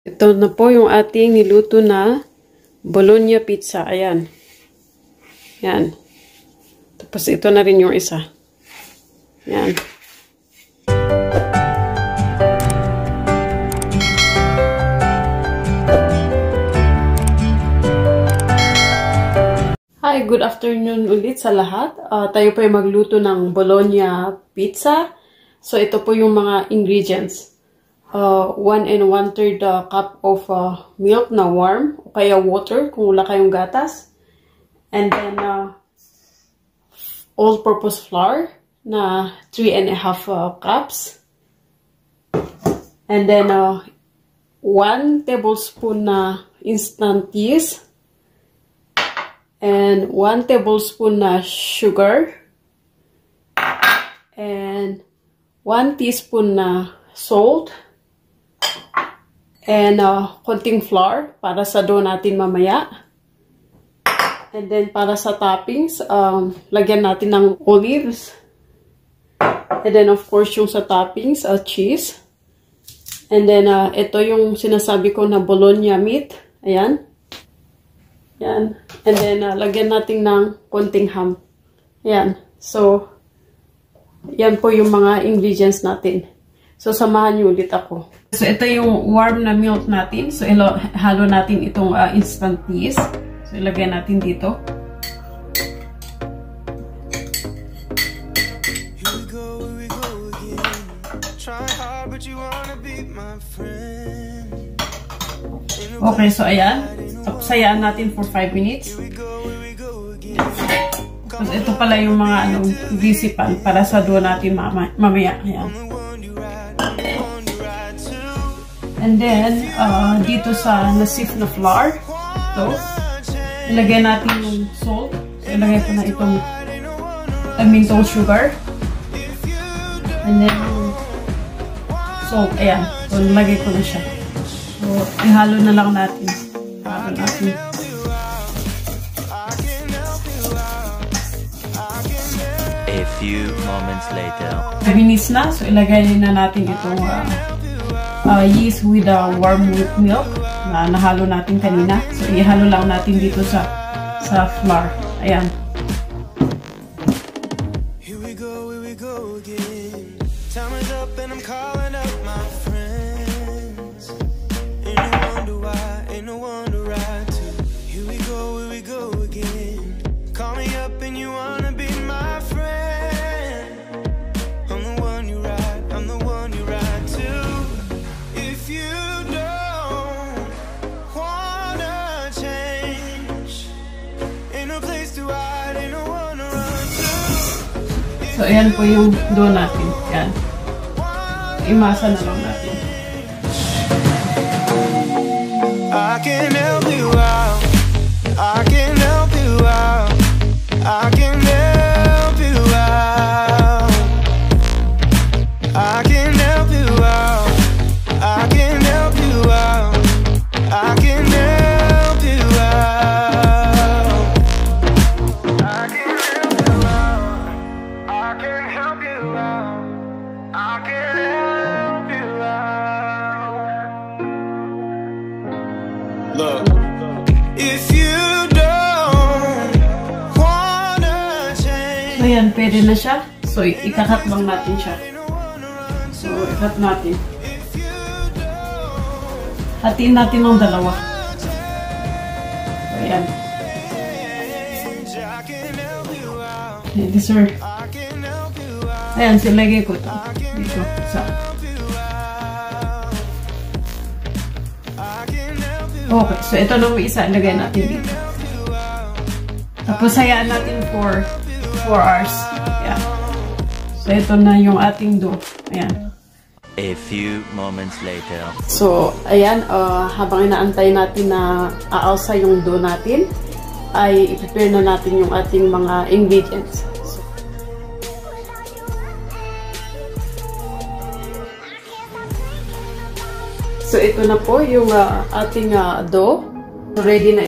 Ito na po yung ating niluto na Bologna pizza. Ayan. Yan. Tapos ito na rin yung isa. Yan. Hi, good afternoon ulit sa lahat. Tayo po ay magluto ng Bologna pizza. So ito po yung mga ingredients. 1 1/3 cup of milk na warm, o kaya water kung wala kayong gatas. And then all-purpose flour na 3 1/2 cups. And then 1 tablespoon na instant yeast. And 1 tablespoon na sugar. And 1 teaspoon na salt. And konting flour para sa dough natin mamaya. And then para sa toppings, lagyan natin ng olives. And then of course yung sa toppings, cheese. And then ito yung sinasabi ko na Bologna meat. Ayan. Yan. And then lagyan natin ng konting ham. Ayan. So, yan po yung mga ingredients natin. So, samahan niyo ulit ako. So, ito yung warm na milk natin. So, halo natin itong instant yeast. So, ilagay natin dito. Okay, so ayan. Sayaan natin for 5 minutes. Tapos, ito pala yung mga disipan para sa dough natin mamaya. Ayan. And then, dito sa nasif na flour, ito, ilagay natin yung salt. So, ilagay ko na itong minto sugar. And then, salt, ayan. So, nilagay ko na siya. So, ihalo na lang natin. Ihalo natin. A few moments later. 5 minutes na. So, ilagay na natin itong yeast with warm milk na nahalo natin kanina. So, ihalo lang natin dito sa flour. Ayan. Here we go again. Time is up and I'm calling up my friends. Ain't no wonder why to. Here we go again. Call me up and you wanna be my friend. I'm the one you ride to. If you don't wanna change, ain't no place to hide, ain't no one to run to. So, ayan po yung dough natin. Ayan. Imasa na lang natin. I can help you out. I can help you out. I can help you out. I can help you out. I can help you out. I can help you out. I can help you out. I can help you out. I can help you out. Look, if you don't wanna change. So yan, pwede na siya. So ikakat lang natin siya. So ikat natin. Hatiin natin ng dalawa. So, ayan. Ready, sir. Ayan, silagay ko ito. Dito. Okay, so ito na yung isa. Ilagay natin dito. Tapos, hayaan natin for 4 hours. Ayan. So, ito na yung ating dough. Ayan. A few moments later. So, ayan, habang inaantay natin na aalsa yung dough natin, ay i-prepare na natin yung ating mga ingredients. So, ito na po yung ating dough. Ready na.